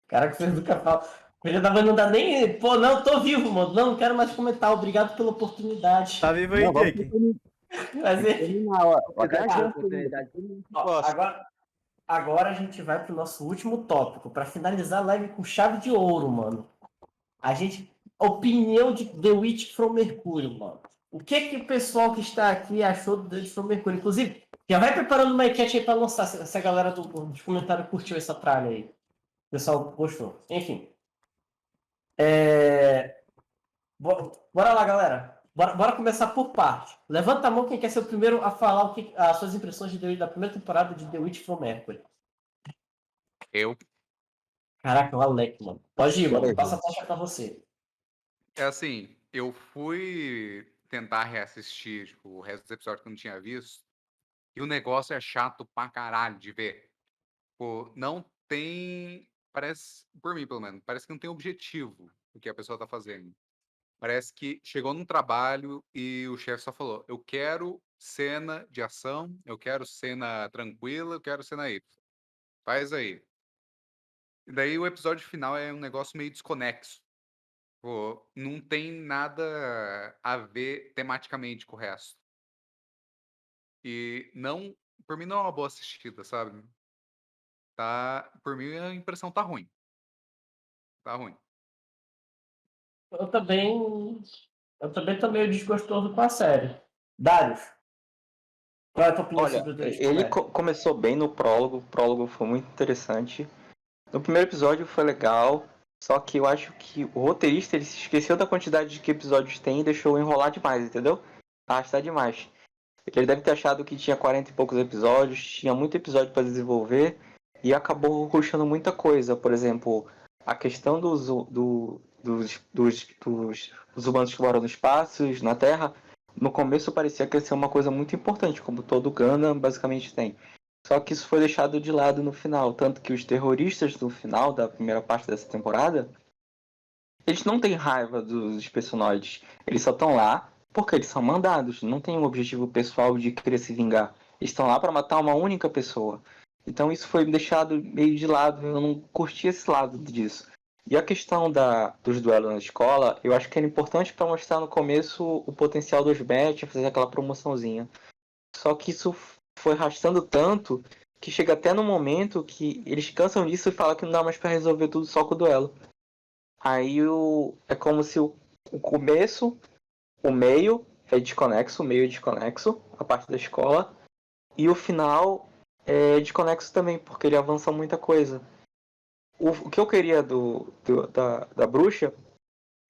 Caraca, vocês nunca falam. Filha da mãe não dá nem. Pô, não, tô vivo, mano. Não quero mais comentar. Obrigado pela oportunidade. Tá vivo aí, Não, vamos Jake? Mas enfim. terminar, ó. Ó, Você tem dá a aquela chance ainda. oportunidade, todo mundo Ó, gosta. agora a gente vai pro nosso último tópico. Pra finalizar a live com chave de ouro, mano. A gente. Opinião de The Witch from Mercúrio, mano. O que o pessoal que está aqui achou do The Witch from Mercúrio? Inclusive, já vai preparando uma enquete aí pra lançar. Se a galera dos comentários curtiu essa tralha aí. O pessoal gostou. Enfim. Bora lá, galera. Bora começar por parte. Levanta a mão quem quer ser o primeiro a falar as suas impressões da primeira temporada de The Witch from Mercury. Eu. Caraca, o Alec, mano. Pode ir, mano. Bora aí, Passa a tocha pra você. É assim, eu fui tentar reassistir tipo, o resto dos episódios que eu não tinha visto. E o negócio é chato pra caralho de ver. Pô, não tem. Parece, por mim pelo menos, parece que não tem objetivo o que a pessoa tá fazendo. Parece que chegou num trabalho e o chefe só falou: eu quero cena de ação, eu quero cena tranquila, eu quero cena Y. Faz aí. E daí o episódio final é um negócio meio desconexo. Pô, não tem nada a ver tematicamente com o resto. E não, por mim não é uma boa assistida, sabe? Tá, por mim a impressão tá ruim. Tá ruim. Eu também. Eu também tô meio desgostoso com a série. Darius, qual é a tua opinião Olha, sobre o The Witch from ele Mercury? começou bem no prólogo. O prólogo foi muito interessante. No primeiro episódio foi legal. Só que eu acho que o roteirista ele se esqueceu da quantidade de que episódios tem e deixou enrolar demais, entendeu? Arrastar demais. Ele deve ter achado que tinha 40 e poucos episódios, tinha muito episódio para desenvolver e acabou rushando muita coisa. Por exemplo, a questão dos humanos que moram no espaço, na Terra, no começo parecia que ia ser uma coisa muito importante, como todo Gundam basicamente tem. Só que isso foi deixado de lado no final, tanto que os terroristas do final da primeira parte dessa temporada, eles não têm raiva dos personagens, eles só estão lá porque eles são mandados, não tem um objetivo pessoal de querer se vingar. Eles estão lá para matar uma única pessoa. Então isso foi deixado meio de lado, eu não curti esse lado disso. E a questão dos duelos na escola, eu acho que era importante para mostrar no começo o potencial dos matches, fazer aquela promoçãozinha. Só que isso foi arrastando tanto que chega até no momento que eles cansam disso e falam que não dá mais para resolver tudo só com o duelo. Aí é como se o começo, o meio o meio é desconexo, a parte da escola, e o final é desconexo também, porque ele avança muita coisa. O que eu queria da bruxa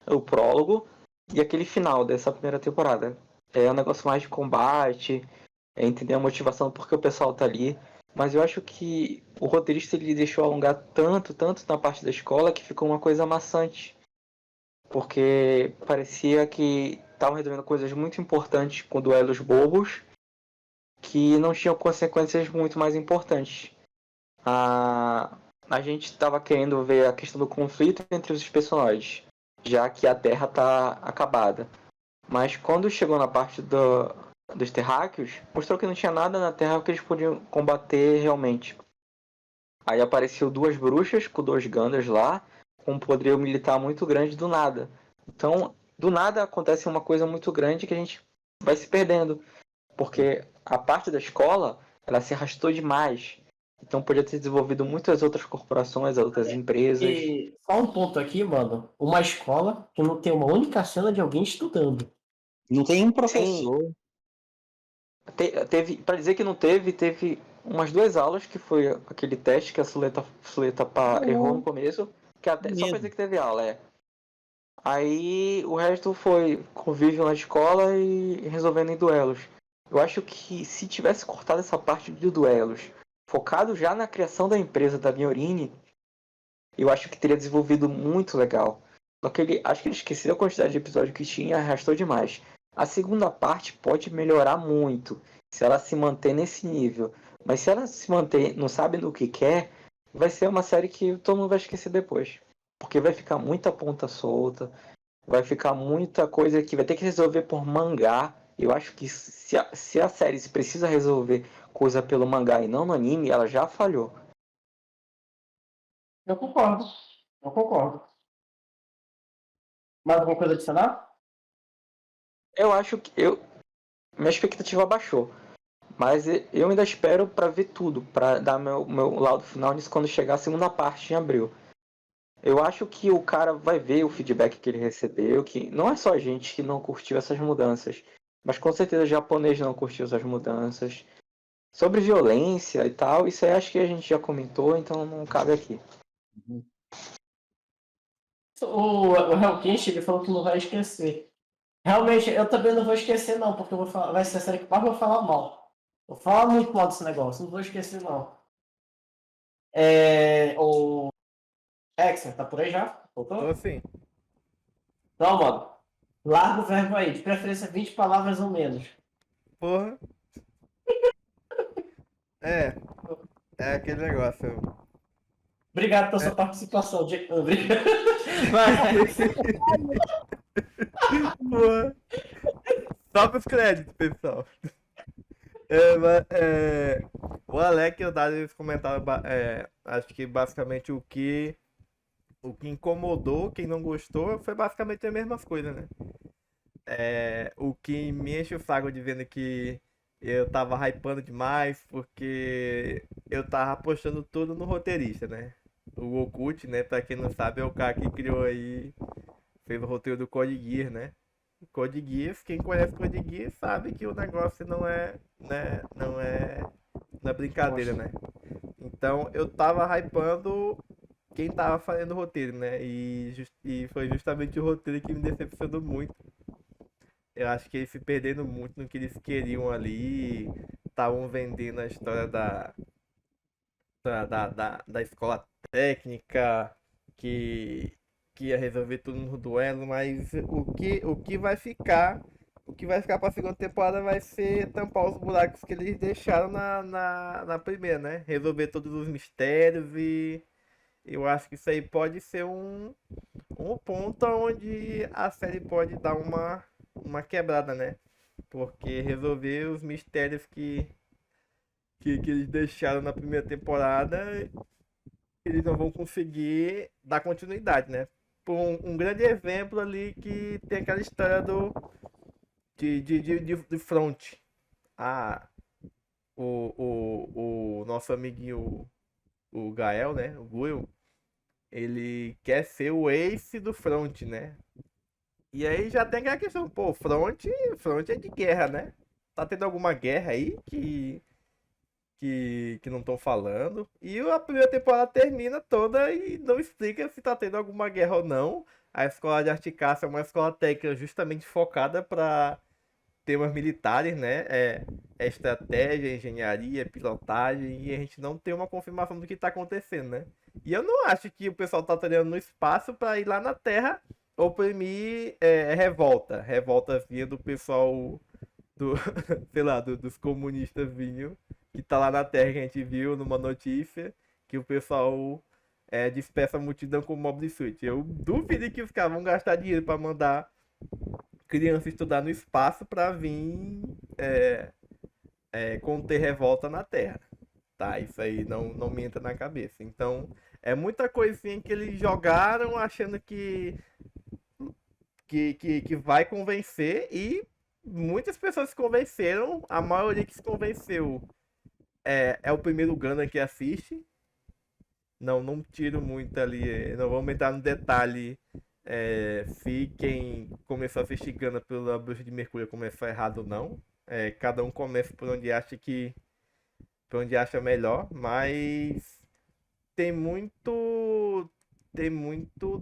é o prólogo e aquele final dessa primeira temporada. É um negócio mais de combate, é entender a motivação porque o pessoal tá ali. Mas eu acho que o roteirista ele deixou alongar tanto na parte da escola que ficou uma coisa maçante. Porque parecia que estavam resolvendo coisas muito importantes com duelos bobos que não tinham consequências muito mais importantes. A gente estava querendo ver a questão do conflito entre os personagens, já que a Terra está acabada. Mas quando chegou na parte dos terráqueos, mostrou que não tinha nada na Terra que eles podiam combater realmente. Aí apareceu duas bruxas com dois Gundams lá, com um poderio militar muito grande do nada. Então, do nada acontece uma coisa muito grande que a gente vai se perdendo. Porque a parte da escola, ela se arrastou demais. Então podia ter desenvolvido muitas outras corporações, outras empresas. E só um ponto aqui, mano. Uma escola que não tem uma única cena de alguém estudando. Não tem um Sim, professor. teve, para dizer que não teve, teve umas duas aulas que foi aquele teste que a Suleta errou no começo, que até, só pra dizer Mesmo. que teve aula, é. Aí o resto foi convívio na escola e resolvendo em duelos. Eu acho que se tivesse cortado essa parte de duelos, focado já na criação da empresa da Miorini, eu acho que teria desenvolvido muito legal. Só que acho que ele esqueceu a quantidade de episódio que tinha e arrastou demais. A segunda parte pode melhorar muito se ela se manter nesse nível. Mas se ela se manter não sabe no que quer, vai ser uma série que todo mundo vai esquecer depois. Porque vai ficar muita ponta solta, vai ficar muita coisa que vai ter que resolver por mangá. Eu acho que se a série se precisa resolver coisa pelo mangá e não no anime, ela já falhou. Eu concordo. Eu concordo. Mais alguma coisa a adicionar? Eu acho que minha expectativa baixou. Mas eu ainda espero para ver tudo, para dar meu laudo final nisso quando chegar a segunda parte em abril. Eu acho que o cara vai ver o feedback que ele recebeu, que não é só a gente que não curtiu essas mudanças, mas com certeza o japonês não curtiu essas mudanças. Sobre violência e tal, isso aí acho que a gente já comentou, então não cabe aqui. O Hellkench, ele falou que não vai esquecer. Realmente, eu também não vou esquecer, não, porque eu vou falar, vai ser a série que mais eu vou falar mal. Vou falar muito mal desse negócio, não vou esquecer, não. O Exer, tá por aí já? Tô Voltou? assim. Então, mano, larga o verbo aí, de preferência 20 palavras ou menos. Porra. É. É aquele negócio. Obrigado pela É. sua participação, Obrigado. Vai. Porra. Só pros créditos, pessoal. O Alec e o Dado eles comentaram, acho que basicamente o que incomodou, quem não gostou, foi basicamente as mesmas coisas, né? O que me enche o saco dizendo que eu tava hypando demais porque eu tava apostando tudo no roteirista, né? O Okut, né? Pra quem não sabe, é o cara que criou aí, fez o roteiro do Code Geass, né? Code Geass, quem conhece Code Geass sabe que o negócio não é, né? Não é brincadeira, né? Então eu tava hypando quem tava fazendo o roteiro, né? E foi justamente o roteiro que me decepcionou muito. Eu acho que eles se perderam muito no que eles queriam ali. Estavam vendendo a história da escola técnica, que, que ia resolver tudo no duelo, mas o que vai ficar. O que vai ficar para a segunda temporada vai ser tampar os buracos que eles deixaram na primeira, né? Resolver todos os mistérios e eu acho que isso aí pode ser um ponto onde a série pode dar uma quebrada, né? Porque resolver os mistérios que eles deixaram na primeira temporada, eles não vão conseguir dar continuidade, né? Por um grande exemplo ali que tem aquela história de Front. Ah, o nosso amiguinho, o Gael, né? O Guil, ele quer ser o ace do Front, né? E aí já tem aquela questão, pô, front é de guerra, né? Tá tendo alguma guerra aí que não estão falando. E a primeira temporada termina toda e não explica se tá tendo alguma guerra ou não. A escola de Articaça é uma escola técnica justamente focada para temas militares, né? É estratégia, engenharia, pilotagem, e a gente não tem uma confirmação do que tá acontecendo, né? E eu não acho que o pessoal tá treinando no espaço para ir lá na Terra oprimir revolta. Revolta vinha do pessoal do, sei lá, dos comunistas vinham, que tá lá na Terra, que a gente viu numa notícia, que o pessoal dispersa a multidão com mob suit. Eu duvido que os caras vão gastar dinheiro para mandar criança estudar no espaço para vir conter revolta na Terra. Tá, isso aí não me entra na cabeça. Então, é muita coisinha que eles jogaram achando que vai convencer e muitas pessoas se convenceram. A maioria que se convenceu é o primeiro Gundam que assiste. Não tiro muito ali, não vamos entrar no detalhe se quem começou a assistir Gundam pela Bruxa de Mercúrio começou errado ou não. Cada um começa por onde acha melhor, mas tem muito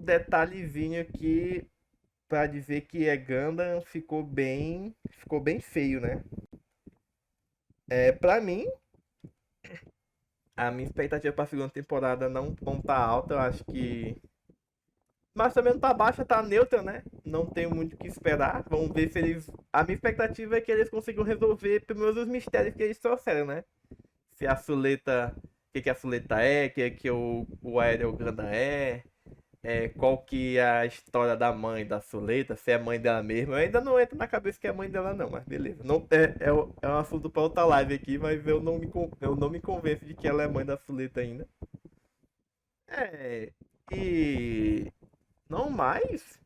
detalhezinho aqui pra dizer que Gundam ficou bem feio, né? Pra mim, a minha expectativa pra segunda temporada não tá alta, eu acho que. Mas também não tá baixa, tá neutra, né? Não tenho muito o que esperar. Vamos ver se eles. A minha expectativa é que eles consigam resolver pelo menos os mistérios que eles trouxeram, né? Se a Suleta. O que a Suleta é, que o Aéreo Gundam qual que é a história da mãe da Suleta, se é mãe dela mesma. Eu ainda não entro na cabeça que é mãe dela não, mas beleza. Não, é um assunto para outra live aqui, mas eu não me convenço de que ela é mãe da Suleta ainda. É, e não mais,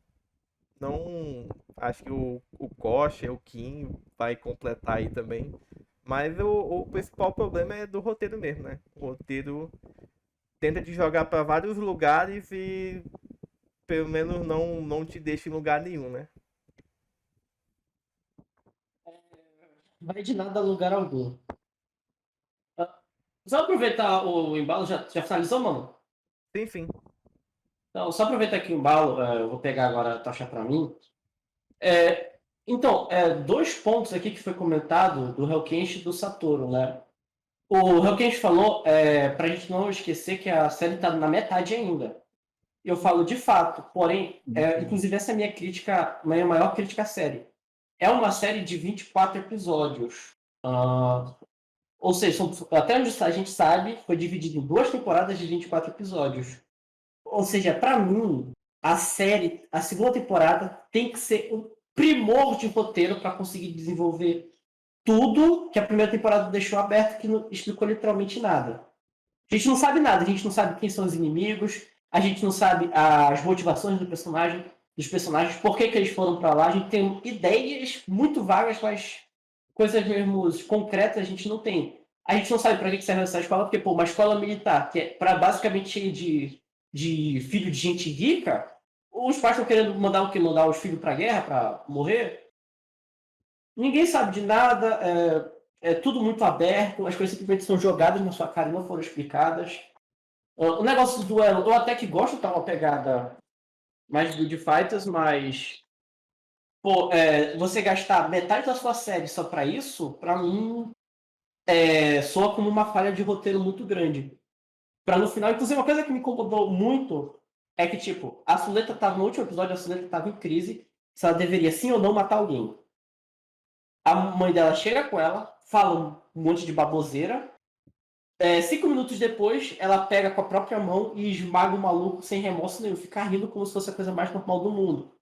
não, acho que o Koch, o Kim vai completar aí também. Mas o principal problema é do roteiro mesmo, né? O roteiro tenta te jogar pra vários lugares e pelo menos não te deixa em lugar nenhum, né? Vai de nada a lugar algum. Ah, só aproveitar o embalo, já finalizou, mano? Sim, sim. Então, só aproveitar aqui o embalo, eu vou pegar agora a tocha pra mim. Então, dois pontos aqui que foi comentado do Hellkenshi e do Satoru, né? O Hellkenshi falou pra gente não esquecer que a série tá na metade ainda. Eu falo de fato, porém, inclusive essa é a minha crítica, minha maior crítica à série. É uma série de 24 episódios. Ou seja, até onde a gente sabe, foi dividido em duas temporadas de 24 episódios. Ou seja, para mim, a série, a segunda temporada, tem que ser um primor de roteiro para conseguir desenvolver tudo que a primeira temporada deixou aberto, que não explicou literalmente nada. A gente não sabe nada, a gente não sabe quem são os inimigos, a gente não sabe as motivações dos personagens, por que eles foram para lá. A gente tem ideias muito vagas, mas coisas mesmo concretas a gente não tem. A gente não sabe para que serve essa escola, porque, pô, uma escola militar, que é para basicamente cheia de filho de gente rica, os pais estão querendo mandar o quê? Mandar os filhos para guerra, para morrer? Ninguém sabe de nada, é tudo muito aberto, as coisas simplesmente são jogadas na sua cara e não foram explicadas. O negócio do duelo, eu até que gosto, tá uma pegada mais Build Fighters, mas pô, você gastar metade da sua série só pra isso, pra mim, soa como uma falha de roteiro muito grande. Pra no final, inclusive uma coisa que me incomodou muito é que, tipo, a Suleta tava no último episódio, a Suleta tava em crise se ela deveria sim ou não matar alguém. A mãe dela chega com ela, fala um monte de baboseira. 5 minutos depois, ela pega com a própria mão e esmaga o maluco sem remorso nenhum, fica rindo como se fosse a coisa mais normal do mundo.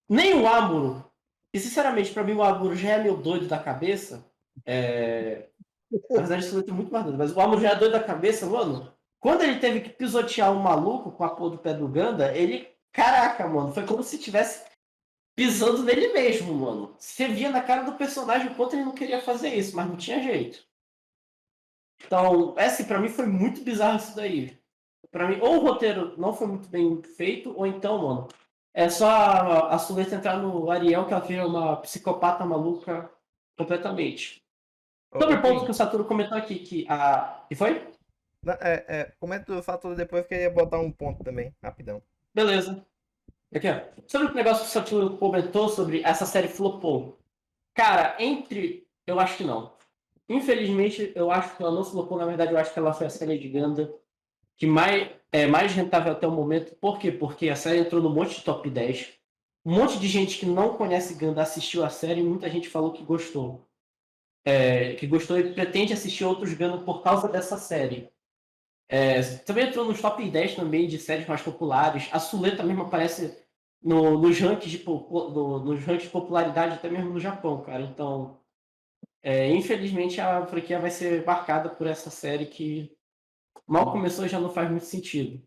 Nem o Amuro, e sinceramente, pra mim o Amuro já é meio doido da cabeça. Na verdade, isso é muito mais doido, mas o Amuro já é doido da cabeça, mano. Quando ele teve que pisotear um maluco com a porra do pé do Ganda, ele. Caraca, mano, foi como se estivesse pisando nele mesmo, mano. Você via na cara do personagem o quanto ele não queria fazer isso, mas não tinha jeito. Então, assim, pra mim foi muito bizarro isso daí. Pra mim, ou o roteiro não foi muito bem feito, ou então, mano, é só a Suleta entrar no Ariel que ela vira uma psicopata maluca completamente. Sobre Ô, o ponto que Kim, o Satoru comentou aqui, que a. E foi? comenta o fator depois que eu ia botar um ponto também, rapidão. Beleza. Aqui, ó. Sobre o negócio que o Satoru comentou sobre essa série flopou. Cara, eu acho que não. Infelizmente, eu acho que ela não flopou. Na verdade, eu acho que ela foi a série de Ganda que mais rentável até o momento. Por quê? Porque a série entrou no monte de top 10. Um monte de gente que não conhece Ganda assistiu a série e muita gente falou que gostou. Que gostou e pretende assistir outros Ganda por causa dessa série. Também entrou nos top 10 também de séries mais populares. A Suleta mesmo aparece nos rankings nos rankings de popularidade até mesmo no Japão, cara. Então, infelizmente a franquia vai ser marcada por essa série que mal começou e já não faz muito sentido.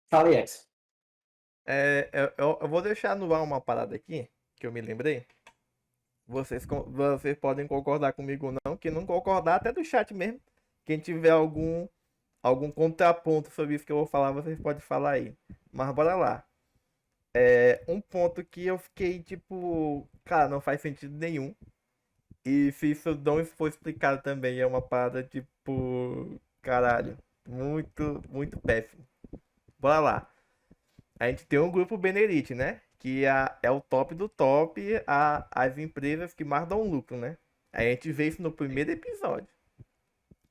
Fala aí, Ex. Eu vou deixar no ar uma parada aqui, que eu me lembrei. Vocês podem concordar comigo ou não, que não concordar até do chat mesmo. Quem tiver algum contraponto sobre isso que eu vou falar, vocês podem falar aí. Mas bora lá. Um ponto que eu fiquei tipo, cara, não faz sentido nenhum. E se isso não for explicado também, é uma parada tipo, caralho, muito, muito péssimo. Bora lá. A gente tem um grupo Benerite, né? Que é o top do top, as empresas que mais dão lucro, né? A gente vê isso no primeiro episódio.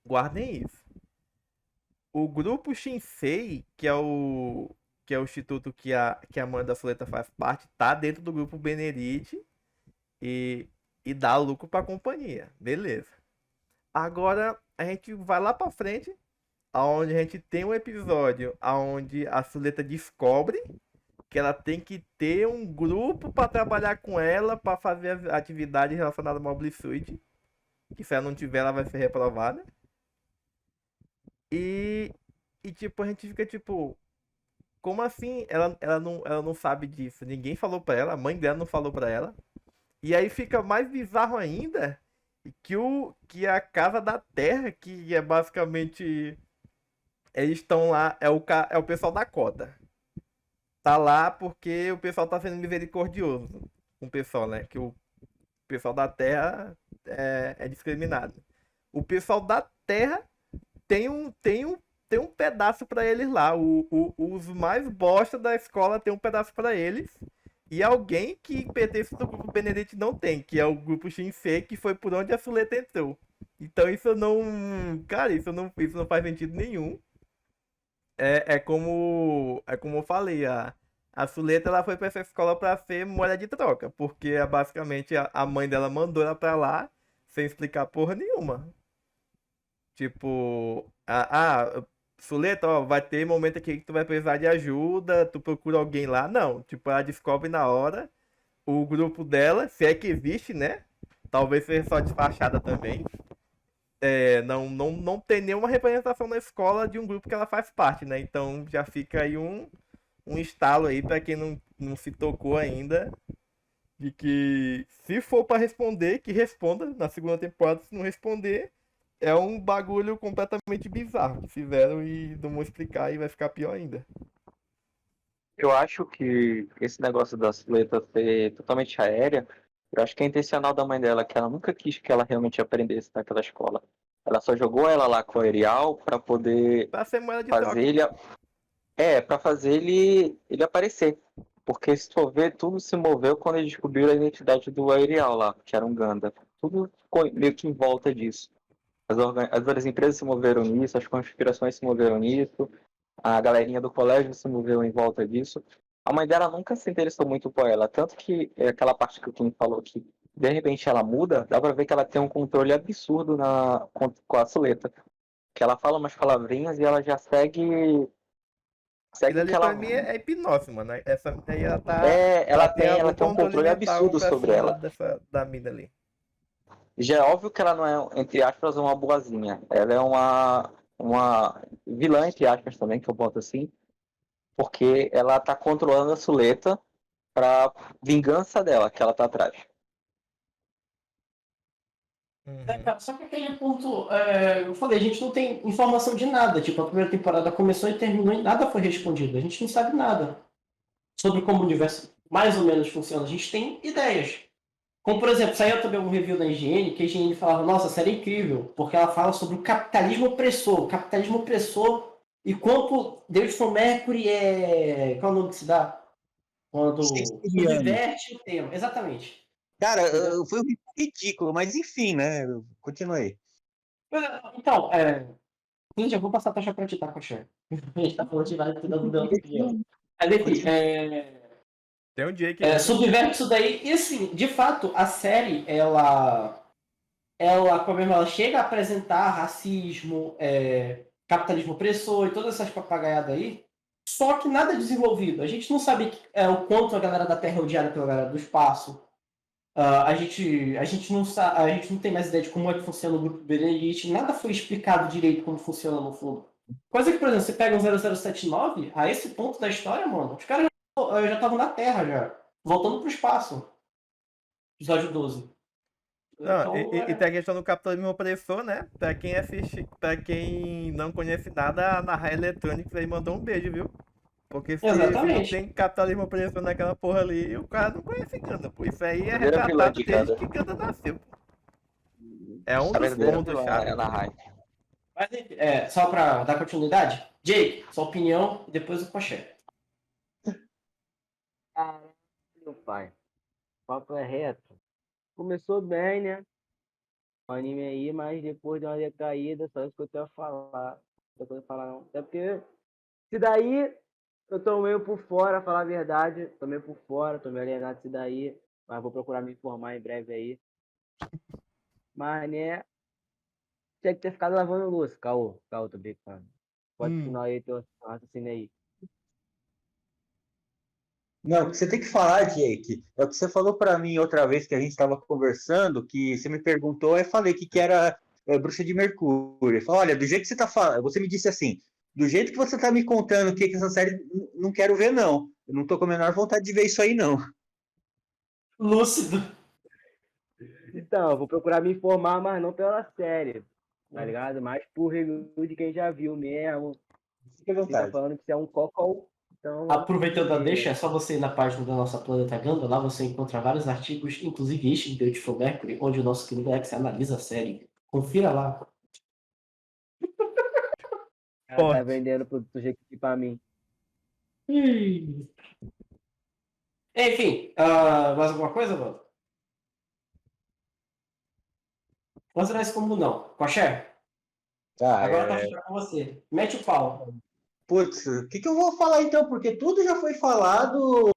Guardem isso. O grupo Shinsei, que é o instituto que a mãe da Soleta faz parte, tá dentro do grupo Benerite e dá lucro pra companhia. Beleza. Agora a gente vai lá pra frente, aonde a gente tem um episódio aonde a Soleta descobre que ela tem que ter um grupo para trabalhar com ela para fazer as atividades relacionadas ao Mobile Suit. Que se ela não tiver, ela vai ser reprovada. E, tipo, a gente fica tipo, como assim ela não sabe disso? Ninguém falou pra ela, a mãe dela não falou pra ela. E aí fica mais bizarro ainda que a Casa da Terra, que é basicamente. Eles estão lá, é o pessoal da cota. Tá lá porque o pessoal tá sendo misericordioso com o pessoal, né? Que o pessoal da Terra é discriminado. O pessoal da Terra tem um pedaço pra eles lá. Os mais bosta da escola tem um pedaço pra eles. E alguém que pertence do grupo Benedict não tem, que é o grupo Shinsei, que foi por onde a Suleta entrou. Então isso não. Cara, isso não faz sentido nenhum. É como eu falei, a Suleta ela foi pra essa escola pra ser moeda de troca, porque basicamente a mãe dela mandou ela pra lá sem explicar porra nenhuma. Tipo, Suleta, ó, vai ter momento aqui que tu vai precisar de ajuda, tu procura alguém lá. Não, tipo, ela descobre na hora o grupo dela, se é que existe, né? Talvez seja só de fachada também. Não tem nenhuma representação na escola de um grupo que ela faz parte, né? Então já fica aí um estalo aí pra quem não se tocou ainda. De que se for pra responder, que responda na segunda temporada. Se não responder, é um bagulho completamente bizarro que fizeram e não vou explicar e vai ficar pior ainda. Eu acho que esse negócio da Suleta ser totalmente aérea, eu acho que é intencional da mãe dela, que ela nunca quis que ela realmente aprendesse naquela escola. Ela só jogou ela lá com o Arial para poder Pra ser moeda de fazer troca. ele, para fazer ele aparecer. Porque se for ver, tudo se moveu quando eles descobriram a identidade do Arial lá, que era um Ganda. Tudo ficou meio que em volta disso. As várias empresas se moveram nisso, as conspirações se moveram nisso, a galerinha do colégio se moveu em volta disso. A mãe dela nunca se interessou muito por ela, tanto que é aquela parte que o Kim falou que de repente ela muda, dá pra ver que ela tem um controle absurdo com a Suleta. Que ela fala umas palavrinhas e ela já Aquilo segue o que ali pra ela. mim é hipnose, mano. Essa mina aí, ela tem Ela o tem um controle controle mental absurdo pra sobre cima ela. da mina ali. Já é óbvio que ela não é, entre aspas, uma boazinha. Ela é uma vilã, entre aspas, também, que eu boto assim, porque ela tá controlando a Suleta pra vingança dela, que ela tá atrás. Uhum. Cara, só que aquele ponto, eu falei, a gente não tem informação de nada. Tipo, a primeira temporada começou e terminou e nada foi respondido. A gente não sabe nada sobre como o universo mais ou menos funciona. A gente tem ideias. Como, por exemplo, saiu também um review da IGN, que a IGN falava, nossa, a série é incrível, porque ela fala sobre o capitalismo opressor. O capitalismo opressor e quanto Deus from Mercury Qual é o nome que se dá? Quando Shakespeareano. subverte o tema. Exatamente. Cara, Entendeu? foi ridículo, mas enfim, né? Continuei. Então, gente, eu vou passar a taxa pra ti, tá, Coxé? A gente tá falando de várias coisas dando opinião. Mas enfim, Tem um Jake aí, né? subverte isso daí. E assim, de fato, a série, como ela chega a apresentar racismo, capitalismo opressor e todas essas papagaiadas aí, só que nada é desenvolvido. A gente não sabe o quanto a galera da Terra é odiada pela galera do espaço. A gente não tem mais ideia de como é que funciona o grupo Benedict. Nada foi explicado direito como funciona no fundo. Coisa que, por exemplo, você pega um 0079, a esse ponto da história, mano, os caras já estavam na Terra já, voltando pro espaço. Episódio 12. Não, Então, e tem a questão do capitalismo opressor, né? Pra quem não conhece nada, a Narra Electronics aí mandou um beijo, viu? Porque se não exatamente. tem capitalismo opressor naquela porra ali, o cara não conhece Ganda, pô. Isso aí é Primeira vilã retratado de desde Ganda. que Ganda nasceu. É um A dos verdadeira pontos vilã é chave. a Nahai. Mas, enfim, só para dar continuidade, Jake, sua opinião e depois o Poché. Meu pai, o papo é reto. Começou bem, né? O anime aí, mas depois deu uma decaída, só isso que eu tenho a falar. Não tenho coisa a falar, não. Até porque, se daí, eu tô meio por fora, falar a verdade. Tô meio por fora, tô meio alienado disso daí. Mas vou procurar me informar em breve aí. Mas, né? Tinha que ter ficado lavando louça. Caô, tô brincando. Pode continuar aí teu raciocínio aí. Não, o que você tem que falar, Jake, é o que você falou para mim outra vez que a gente estava conversando, que você me perguntou, eu falei que era Bruxa de Mercúrio. Ele falou, olha, do jeito que você tá falando, você me disse assim, do jeito que você tá me contando o que é essa série, não quero ver, não. Eu não tô com a menor vontade de ver isso aí, não. Lúcido. Então, eu vou procurar me informar, mas não pela série, tá ligado? Mais por review de quem já viu mesmo. Fique à Quem tá vontade. falando que isso é um cocô, então... Aproveitando a deixa, é só você ir na página da nossa Planeta Ganda, lá você encontra vários artigos, inclusive este de Beautiful Mercury, onde o nosso querido Alex analisa a série. Confira lá. Ela tá Forte. vendendo produto Jequiti pra mim. Enfim, mais alguma coisa, mano? Vamos nesse como não. Coxé, Tá, agora tá ficando com você. Mete o pau. Putz, o que eu vou falar então? Porque tudo já foi falado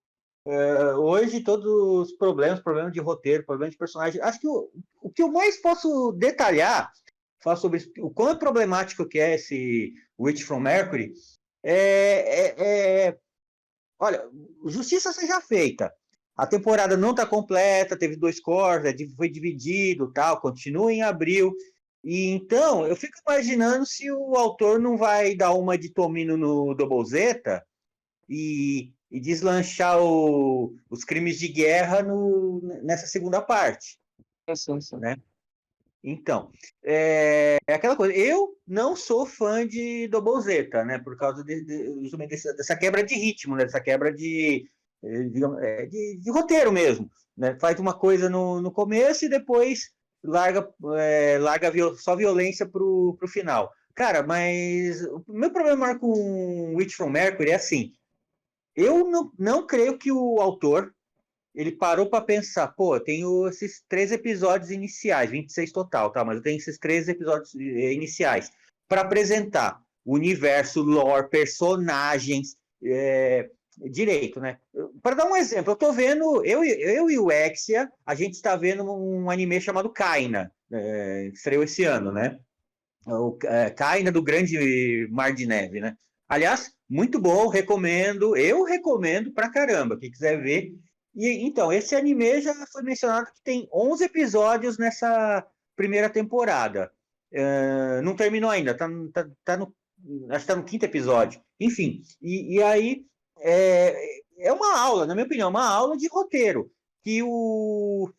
hoje, todos os problemas de roteiro, problemas de personagem. Acho que o que eu mais posso detalhar, falar sobre o quão problemático que é esse Witch from Mercury, olha, justiça seja feita. A temporada não está completa, teve 2 cortes, foi dividido, tal, continua em abril. E então, eu fico imaginando se o autor não vai dar uma de Tomino no Double Zeta e deslanchar os crimes de guerra nessa segunda parte. Sim. Né? Então, é aquela coisa. Eu não sou fã de Double Zeta, né? Por causa dessa quebra de ritmo, né? Dessa quebra de roteiro mesmo. Né? Faz uma coisa no começo e depois larga só violência pro final. Cara, mas o meu problema maior com Witch from Mercury é assim. Eu não creio que o autor ele parou para pensar, pô, eu tenho esses 3 episódios iniciais, 26 total, tá? Mas eu tenho esses 3 episódios iniciais para apresentar o universo, lore, personagens, direito, né? Para dar um exemplo, eu tô vendo, eu e o Exia, a gente está vendo um anime chamado Kaina, estreou esse ano, né? Kaina do Grande Mar de Neve, né? Aliás, muito bom, eu recomendo pra caramba, quem quiser ver. E então, esse anime já foi mencionado que tem 11 episódios nessa primeira temporada. Não terminou ainda, tá no, acho que tá no 5º episódio. Enfim, e aí é uma aula, na minha opinião, uma aula de roteiro, que o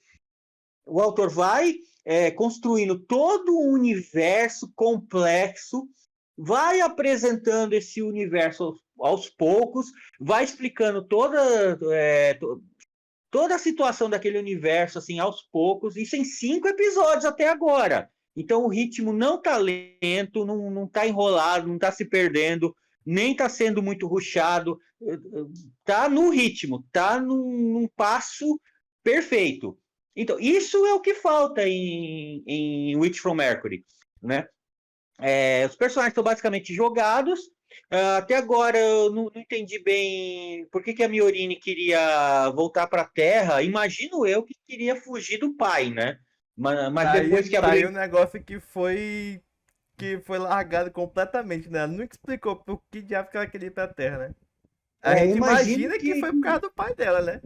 autor vai construindo todo um universo complexo, vai apresentando esse universo aos poucos, vai explicando toda a situação daquele universo assim aos poucos, isso em 5 episódios até agora. Então o ritmo não tá lento, não tá enrolado, não tá se perdendo, nem tá sendo muito rushado, tá no ritmo, tá num passo perfeito. Então, isso é o que falta em Witch from Mercury, né? Os personagens estão basicamente jogados. Até agora eu não entendi bem por que a Miorini queria voltar para a Terra. Imagino eu que queria fugir do pai, né? Mas depois que Tá aí abriu. um negócio que foi largado completamente, né? Ela nunca explicou por que diabo que ela queria ir pra Terra, né? A gente Imagino imagina que foi por causa do pai dela, né?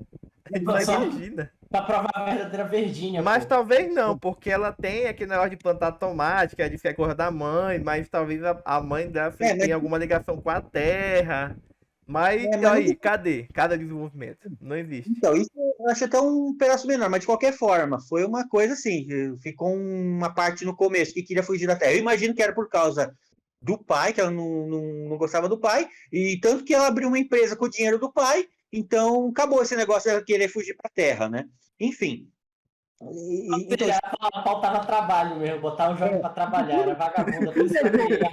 A gente só imagina. Pra provar a verdadeira verdinha, Mas pô. talvez não, porque ela tem aquele negócio de plantar tomate, que é de ser coisa da mãe, mas talvez a mãe dela tenha alguma ligação com a terra. Mas aí, cadê? Cada desenvolvimento? Não existe. Então, isso eu acho até um pedaço menor, mas de qualquer forma, foi uma coisa assim, ficou uma parte no começo que queria fugir da Terra. Eu imagino que era por causa do pai, que ela não gostava do pai, e tanto que ela abriu uma empresa com o dinheiro do pai, então acabou esse negócio dela querer fugir para a Terra, né? Enfim. Então, faltava trabalho mesmo, botar o jogo pra trabalhar, era vagabunda. Por isso que eu queria.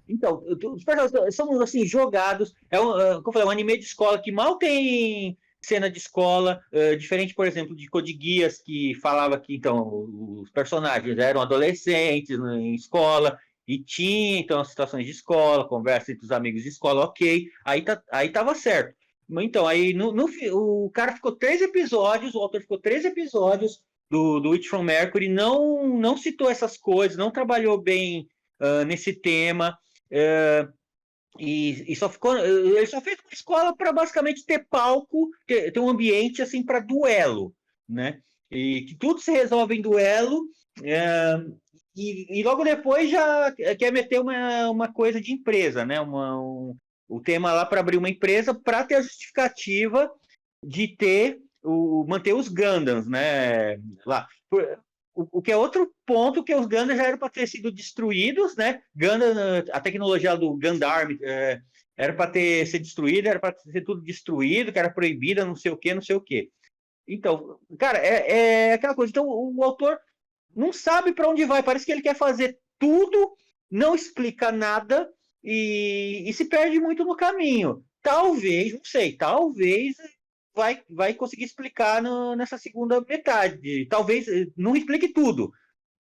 Então, os personagens são assim, jogados. Como eu falei, um anime de escola que mal tem cena de escola, diferente, por exemplo, de Code Geass, que falava que então os personagens eram adolescentes, né, em escola, e tinha então as situações de escola, conversa entre os amigos de escola, ok, aí tava certo. Então, aí o cara ficou 3 episódios, o autor ficou 3 episódios do Witch from Mercury, não citou essas coisas, não trabalhou bem nesse tema. E só ficou, ele só fez uma escola para basicamente ter palco, ter um ambiente assim para duelo, né? E que tudo se resolve em duelo. E logo depois já quer meter uma coisa de empresa, né? O tema lá para abrir uma empresa para ter a justificativa de manter os Gundams, né? Lá. O que é outro ponto, que os Gundams já eram para ter sido destruídos, né? Gundam, a tecnologia do Gundam era para ser destruída, era para ser tudo destruído, que era proibida, não sei o que, não sei o que. Então, cara, é aquela coisa. Então, o autor não sabe para onde vai. Parece que ele quer fazer tudo, não explica nada e se perde muito no caminho. Talvez, não sei, talvez vai conseguir explicar nessa segunda metade. Talvez não explique tudo.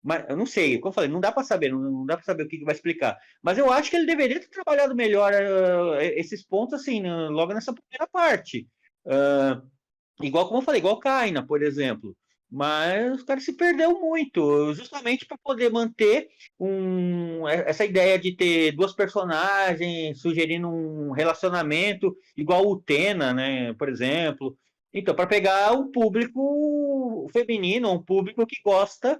Mas eu não sei, como eu falei, não dá para saber, não dá para saber o que vai explicar. Mas eu acho que ele deveria ter trabalhado melhor esses pontos assim, logo nessa primeira parte. Igual como eu falei, igual Kaina, por exemplo. Mas o cara se perdeu muito, justamente para poder manter essa ideia de ter duas personagens, sugerindo um relacionamento igual o Utena, né, por exemplo. Então, para pegar um público feminino, um público que gosta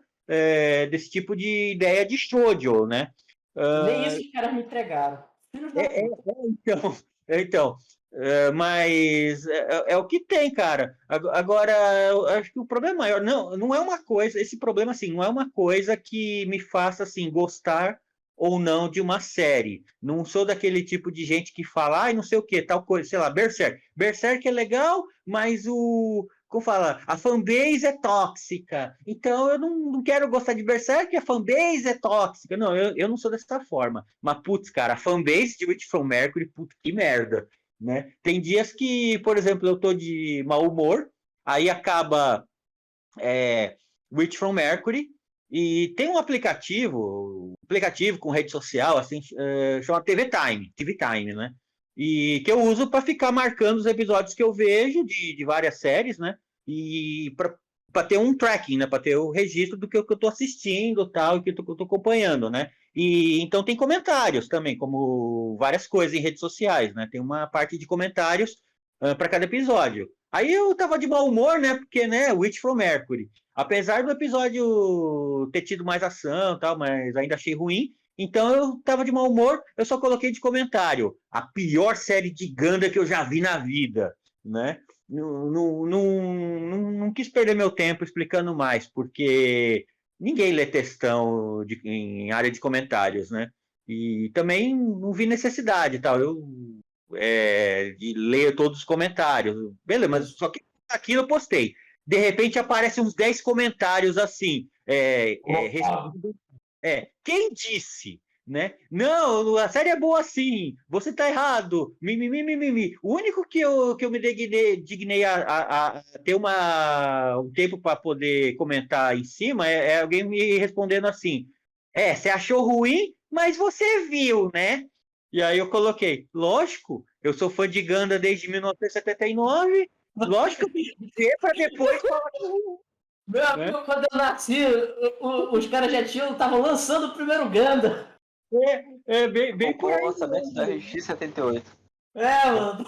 desse tipo de ideia de shoujo, né? Nem isso que os caras me entregaram. Filhos da É, puta. então, mas é o que tem, cara. Agora, eu acho que o problema maior, não é uma coisa, esse problema, assim, não é uma coisa que me faça, assim, gostar ou não de uma série. Não sou daquele tipo de gente que fala, ai, não sei o que, tal coisa, sei lá, Berserk. Berserk é legal, mas como fala, a fanbase é tóxica. Então eu não quero gostar de Berserk, a fanbase é tóxica. Não, eu não sou dessa forma. Mas, putz, cara, a fanbase de Witch from Mercury, putz, que merda. Né? Tem dias que, por exemplo, eu tô de mau humor, aí acaba Witch from Mercury, e tem um aplicativo com rede social, assim, chama TV Time, né? E que eu uso para ficar marcando os episódios que eu vejo de várias séries, né? E para ter um tracking, né? Para ter o registro do que eu tô assistindo, tal, e que eu tô acompanhando, né? E então tem comentários também, como várias coisas em redes sociais, né? Tem uma parte de comentários para cada episódio. Aí eu tava de mau humor, né? Porque, né, Witch from Mercury. Apesar do episódio ter tido mais ação, tal, mas ainda achei ruim. Então eu tava de mau humor, eu só coloquei de comentário a pior série de Gundam que eu já vi na vida, né? Não quis perder meu tempo explicando mais, porque ninguém lê textão em área de comentários, né? E também não vi necessidade, tal. De ler todos os comentários. Beleza, mas só que aquilo eu postei. De repente aparecem uns 10 comentários assim. Quem disse? Né? Não, a série é boa assim, você tá errado. Mimimi. O único que eu me dignei a ter um tempo para poder comentar em cima é alguém me respondendo assim: você achou ruim, mas você viu, né? E aí eu coloquei: lógico, eu sou fã de Gundam desde 1979, lógico que eu vou ver para depois falar. Meu amigo, quando eu nasci, os caras já estavam lançando o primeiro Gundam. Bem Com por aí. o lançamento da RX-78. Mano.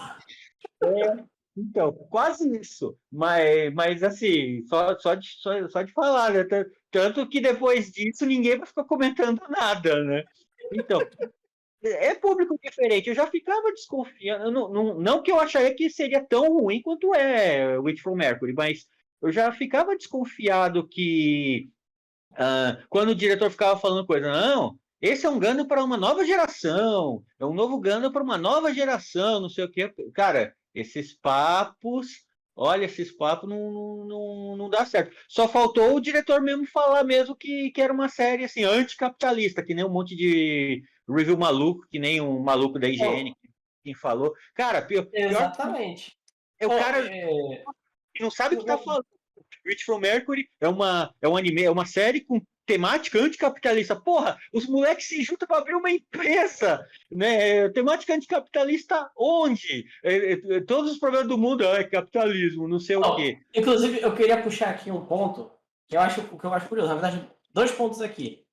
Então, quase isso. Mas assim, só de falar, né? Tanto que depois disso ninguém vai ficar comentando nada, né? Então, é público diferente. Eu já ficava desconfiando. Não que eu acharia que seria tão ruim quanto é Witch from Mercury, mas eu já ficava desconfiado que quando o diretor ficava falando coisa, não, esse é um Gundam para uma nova geração, é um novo Gundam para uma nova geração, não sei o quê. Cara, esses papos não dá certo. Só faltou o diretor mesmo falar mesmo que era uma série assim, anticapitalista, que nem um monte de review maluco, que nem um maluco da IGN que falou. Cara, pior Exatamente. é o cara que não sabe o que tá falando. Witch from Mercury é um anime, é uma série com temática anticapitalista. Porra, os moleques se juntam para abrir uma empresa, né? Temática anticapitalista onde? Todos os problemas do mundo é capitalismo, não sei o quê. Inclusive, eu queria puxar aqui um ponto que eu acho curioso. Na verdade, 2 pontos aqui.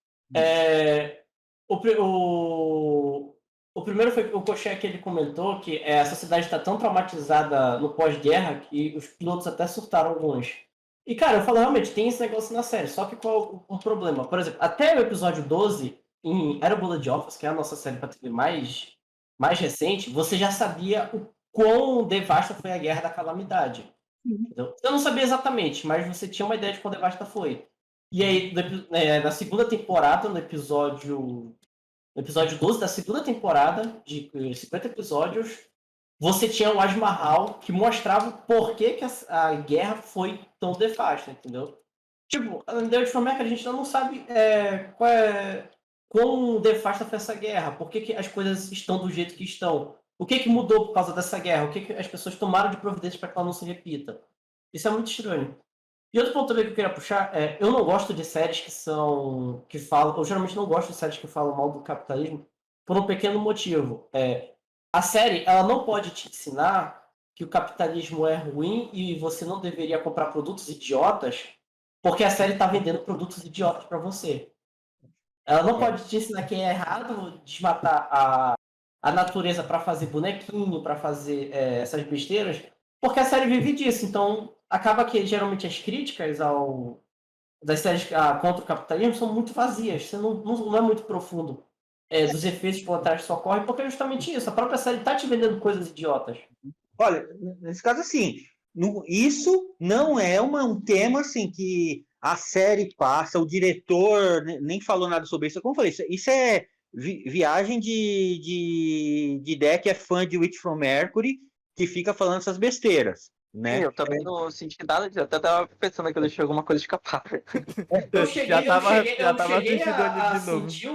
O primeiro foi o Kochek, que ele comentou que a sociedade está tão traumatizada no pós-guerra que os pilotos até surtaram alguns. E, cara, eu falo, realmente, tem esse negócio na série. Só que qual o problema? Por exemplo, até o episódio 12, em Era Blood Office, que é a nossa série pra TV mais recente, você já sabia o quão devasta foi a Guerra da Calamidade. Entendeu? Eu não sabia exatamente, mas você tinha uma ideia de quão devasta foi. E aí, na segunda temporada, no episódio 12 da segunda temporada, de 50 episódios, você tinha o Taj Mahal, que mostrava por que a guerra foi tão nefasta, entendeu? Tipo, The Witch from Echo, a gente ainda não sabe quão nefasta foi essa guerra, por que as coisas estão do jeito que estão, o que mudou por causa dessa guerra, o que as pessoas tomaram de providências para que ela não se repita. Isso é muito estranho. E outro ponto também que eu queria puxar eu não gosto de séries que falam, eu geralmente não gosto de séries que falam mal do capitalismo por um pequeno motivo. A série, ela não pode te ensinar que o capitalismo é ruim e você não deveria comprar produtos idiotas, porque a série está vendendo produtos idiotas para você. Ela não pode te ensinar que é errado desmatar a natureza para fazer bonequinho, para fazer essas besteiras, porque a série vive disso. Então, acaba que geralmente as críticas das séries contra o capitalismo são muito vazias. Você não é muito profundo dos efeitos colaterais que ocorrem, porque é justamente isso. A própria série está te vendendo coisas idiotas. Olha, nesse caso, assim, isso não é um tema assim que a série passa, o diretor nem falou nada sobre isso. Como eu falei, isso é viagem de ideia que é fã de Witch from Mercury, que fica falando essas besteiras, Sim, né? eu também não senti nada disso. Até tava pensando que eu deixei alguma coisa escapar. Eu Já tava cheguei assistindo o anime a de novo. sentir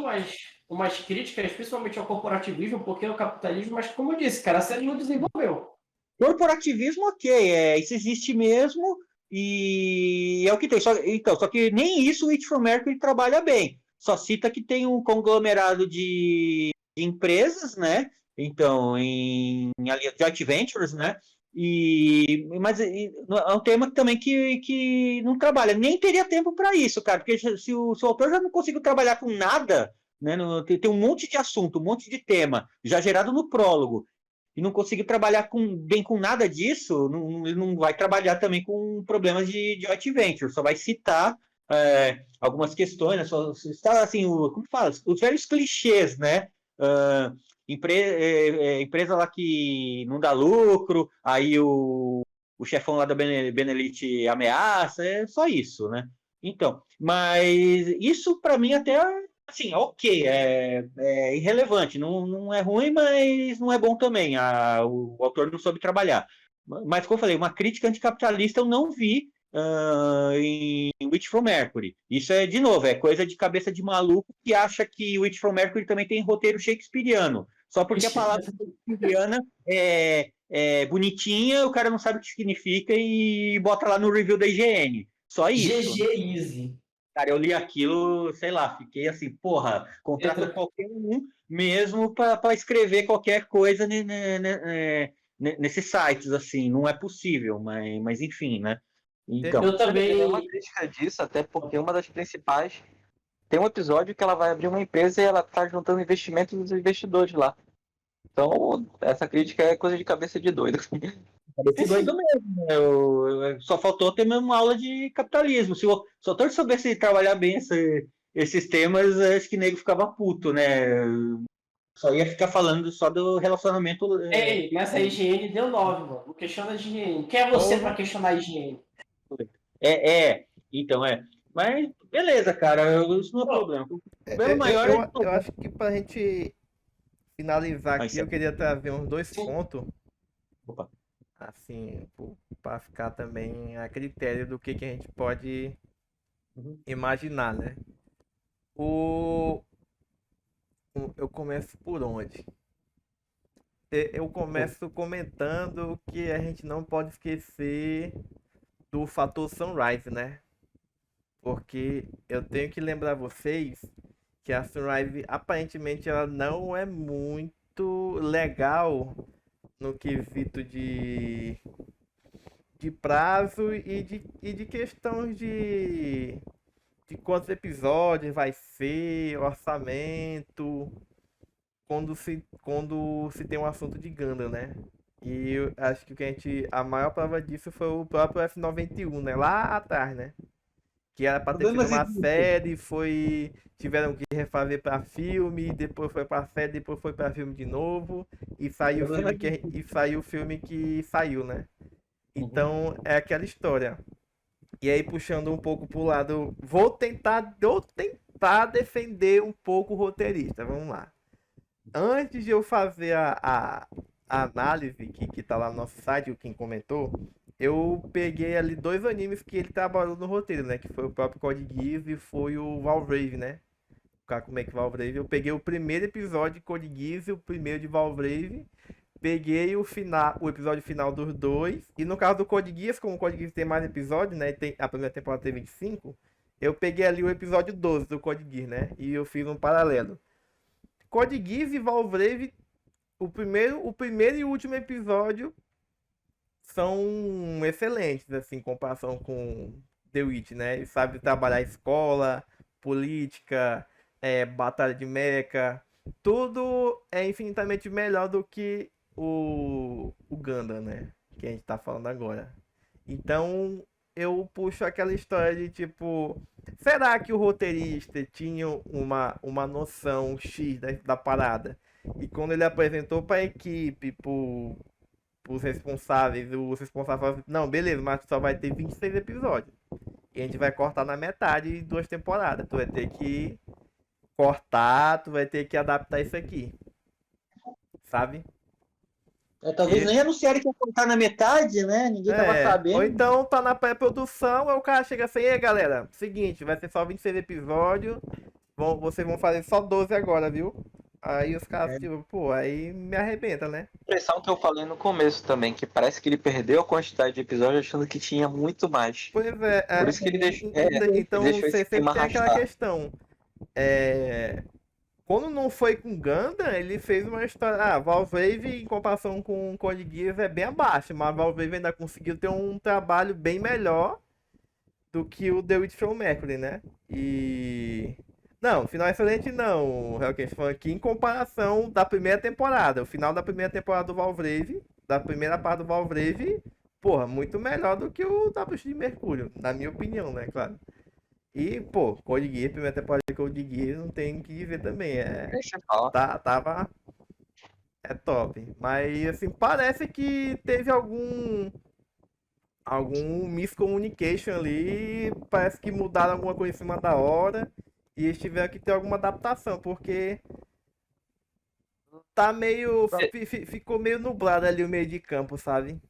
umas críticas, principalmente ao corporativismo, porque o capitalismo, mas como eu disse, cara, a série não desenvolveu. Corporativismo, ok, isso existe mesmo e é o que tem. Só que nem isso o Witch from Mercury trabalha bem. Só cita que tem um conglomerado de empresas, né? Então, em joint ventures, né? Mas é um tema também que não trabalha. Nem teria tempo para isso, cara, porque se o autor já não conseguiu trabalhar com nada, né? Tem um monte de assunto, um monte de tema já gerado no prólogo e não conseguir trabalhar bem com nada disso, ele não vai trabalhar também com problemas de joint venture, só vai citar algumas questões, né? Só citar assim, como fala, os velhos clichês, né? Empresa lá que não dá lucro, aí o chefão lá da Benelite ameaça, é só isso, né? Então, mas isso para mim até assim, ok, é irrelevante, não é ruim, mas não é bom também. O autor não soube trabalhar. Mas, como eu falei, uma crítica anticapitalista eu não vi em Witch from Mercury. Isso de novo, é coisa de cabeça de maluco que acha que Witch from Mercury também tem roteiro shakespeariano. Só porque a palavra shakespeariana é bonitinha, o cara não sabe o que significa e bota lá no review da IGN. Só isso. GG Easy. Cara, eu li aquilo, sei lá, fiquei assim, porra, contrata qualquer um mesmo para escrever qualquer coisa nesses sites, assim, não é possível, mas enfim, né? Então, Eu Tem uma também. crítica disso, até porque uma das principais. Tem um episódio que ela vai abrir uma empresa e ela tá juntando investimentos dos investidores lá. Então, essa crítica é coisa de cabeça de doido. parece doido mesmo, né? Só faltou ter mesmo uma aula de capitalismo. Se o autor soubesse trabalhar bem esses temas, acho que o nego ficava puto, né? Só ia ficar falando só do relacionamento. Ei, mas a higiene deu 9, mano. Não questiona a higiene. Quem é você pra questionar a higiene? Então, Mas, beleza, cara, isso não é problema. O problema maior é. Eu acho que pra gente finalizar Mas aqui, eu queria trazer uns dois Sim. pontos, Opa. assim, para ficar também a critério do que a gente pode Uhum. imaginar, né? Eu começo por onde? Eu começo comentando que a gente não pode esquecer do fator Sunrise, né? Porque eu tenho que lembrar vocês que a Sunrise aparentemente ela não é muito legal no quesito de prazo e de questões de quantos episódios vai ser, orçamento, quando se tem um assunto de Gundam, né? E eu acho que a maior prova disso foi o próprio F91, né? Lá atrás, né? Que era pra ter sido Problemas uma existem. série, tiveram que refazer pra filme, depois foi pra série, depois foi pra filme de novo, e saiu o filme que saiu, né? Então é aquela história. E aí, puxando um pouco pro lado, vou tentar defender um pouco o roteirista. Vamos lá. Antes de eu fazer a análise que tá lá no nosso site, o Kim comentou, eu peguei ali dois animes que ele trabalhou no roteiro, né? Que foi o próprio Code Geass e foi o Valvrave, né? O Kakumek Valvrave. Eu peguei o primeiro episódio de Code Geass e o primeiro de Valvrave. Peguei o episódio final dos dois. E no caso do Code Geass, como o Code Geass tem mais episódios, né? A primeira temporada tem 25. Eu peguei ali o episódio 12 do Code Geass, né? E eu fiz um paralelo. Code Geass e Valvrave, o primeiro e o último episódio são excelentes, assim, em comparação com The Witch, né? Ele sabe trabalhar escola, política, batalha de mecha. Tudo é infinitamente melhor do que o Gundam, né? Que a gente tá falando agora. Então, eu puxo aquela história de tipo, será que o roteirista tinha uma noção X da parada? E quando ele apresentou para a equipe, os responsáveis falaram assim, não, beleza, mas só vai ter 26 episódios. E a gente vai cortar na metade de 2 temporadas. Tu vai ter que cortar, tu vai ter que adaptar isso aqui. Sabe? Talvez E- nem anunciaram que ia cortar na metade, né? Ninguém tava Ou sabendo. então tá na pré-produção, aí o cara chega assim, ei galera, seguinte, vai ser só 26 episódios, vocês vão fazer só 12 agora, viu? Aí os caras, tipo, pô, aí me arrebenta, né? Impressão que eu falei no começo também, que parece que ele perdeu a quantidade de episódios achando que tinha muito mais. Pois é, Por isso que ele deixou, então ele deixou você esse clima sempre tem aquela arrastar. questão. Quando não foi com Gundam, ele fez uma história. Ah, Valvrave, em comparação com Code Geass, é bem abaixo, mas Valvrave ainda conseguiu ter um trabalho bem melhor do que o The Witch from Mercury, né? E. Não, final excelente não, Hellcat, falando aqui em comparação da primeira temporada. O final da primeira temporada do Valvrave, da primeira parte do Valvrave, porra, muito melhor do que o WX de Mercúrio, na minha opinião, né, claro. E, pô, Code Geass, primeira temporada de Code Geass, não tem o que dizer também. Deixa eu falar. Tava. É top. Mas, assim, parece que teve algum miscommunication ali. Parece que mudaram alguma coisa em cima da hora. E eles tiveram que ter alguma adaptação, porque tá meio. Ficou meio nublado ali o meio de campo, sabe?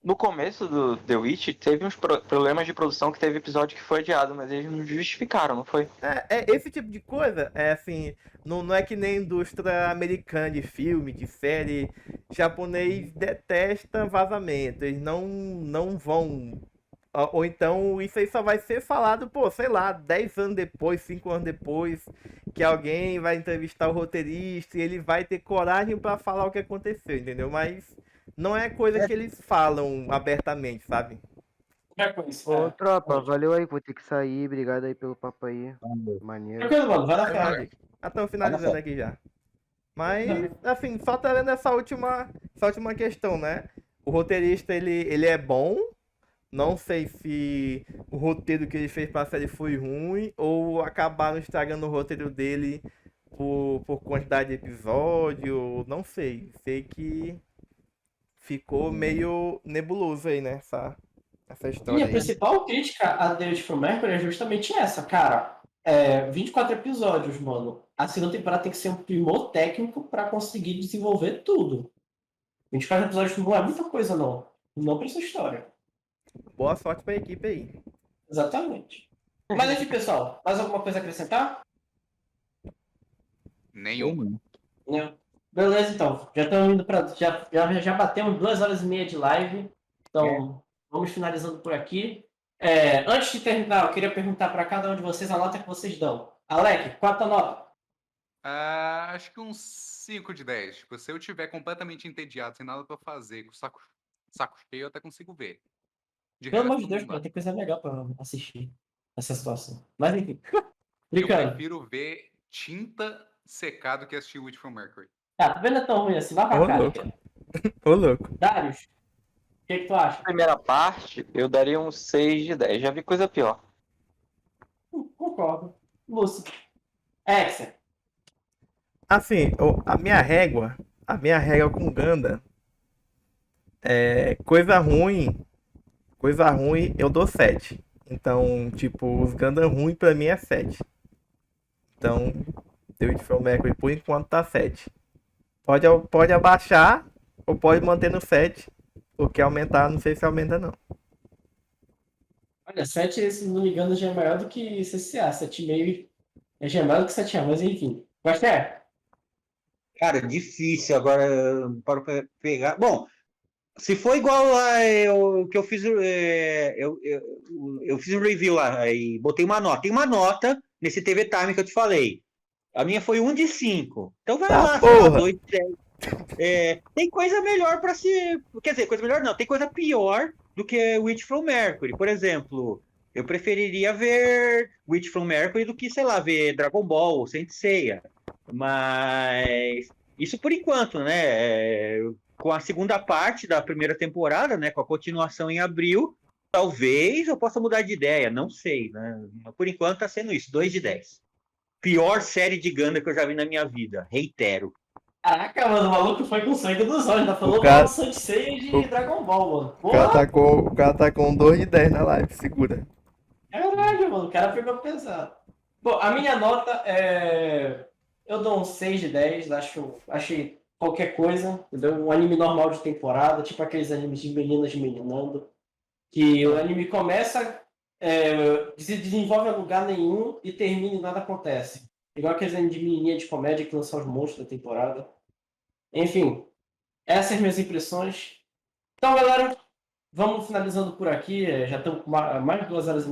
No começo do The Witch, teve uns problemas de produção que teve episódio que foi adiado, mas eles não justificaram, não foi? Esse tipo de coisa, assim, não é que nem a indústria americana de filme, de série. Japonês detesta vazamento, eles não vão. Ou então isso aí só vai ser falado, pô, sei lá, 10 anos depois, 5 anos depois, que alguém vai entrevistar o roteirista e ele vai ter coragem pra falar o que aconteceu, entendeu? Mas não é coisa que eles falam abertamente, sabe? Ô, tropa, valeu aí, vou ter que sair. Obrigado aí pelo papo aí. Maneiro. Tranquilo, mano, vai na fé. Já estamos finalizando aqui já. Mas, assim, só trazendo essa última questão, né? O roteirista, ele é bom. Não sei se o roteiro que ele fez pra série foi ruim ou acabaram estragando o roteiro dele por quantidade de episódio. Não sei. Sei que ficou meio nebuloso aí, né? Essa história Minha aí. principal crítica a The Witch from Mercury é justamente essa, cara. 24 episódios, mano. A segunda temporada tem que ser um primor técnico pra conseguir desenvolver tudo. 24 episódios não é muita coisa, não. Não pra essa história. Boa sorte pra equipe aí. Exatamente. Mas enfim, pessoal, mais alguma coisa a acrescentar? Nenhuma. Não. Beleza, então. Já estamos indo para. Já batemos 2 horas e meia de live. Então, vamos finalizando por aqui. Antes de terminar, eu queria perguntar para cada um de vocês a nota que vocês dão. Alec, qual a tua nota? Acho que uns 5 de 10. Tipo, se eu tiver completamente entediado, sem nada pra fazer, com o saco cheio, eu até consigo ver. De Pelo amor resto, de Deus, não dá. cara, tem coisa legal para assistir essa situação. Mas enfim. Eu Brincando. prefiro ver tinta secar do que assistir Witch from Mercury. Também não é tão ruim assim. Vai Ô, pra cá, louco. cara. Ô, louco. Darius, o que tu acha? Primeira parte, eu daria um 6 de 10. Já vi coisa pior. Concordo. Lúcio. Hexa. Assim, a minha régua com Ganda é coisa ruim eu dou 7. Então, tipo, os Gundam ruim pra mim é 7. Então, The Witch from Mercury por enquanto tá 7. Pode abaixar ou pode manter no 7. Porque aumentar, não sei se aumenta não. Olha, 7, se não me engano, já é maior do que CCA. 7,5 já é maior do que 7A, mas enfim. Quaster. Cara, difícil agora para pegar. Bom, se for igual lá o que eu fiz, eu fiz um review lá e botei uma nota. Tem uma nota nesse TV Time que eu te falei. A minha foi 1 de 5. Então vai Tá lá, sei lá, porra! 2 de 10. Tem coisa melhor para se. Quer dizer, coisa melhor não, tem coisa pior do que Witch from Mercury. Por exemplo, eu preferiria ver Witch from Mercury do que, sei lá, ver Dragon Ball ou Saint Seiya. Mas isso por enquanto, né? Com a segunda parte da primeira temporada, né? Com a continuação em abril, talvez eu possa mudar de ideia, não sei, né? Mas por enquanto tá sendo isso, 2 de 10. Pior série de Gundam que eu já vi na minha vida, reitero. Caraca, mano, o maluco foi com sangue dos olhos. Ainda falou O cara- mal do Sansei de o- Dragon Ball, mano. O cara Porra! o cara tá com 2 de 10 na live, segura. Caralho, mano, o cara pegou pesado. Bom, a minha nota é. Eu dou um 6 de 10, achei qualquer coisa, entendeu? Um anime normal de temporada, tipo aqueles animes de meninas meninando, que o anime começa, se desenvolve a lugar nenhum e termina e nada acontece. Igual aqueles animes de menininha de comédia que lançam os monstros da temporada. Enfim, essas minhas impressões. Então, galera, vamos finalizando por aqui. Já estamos com mais de 2 horas e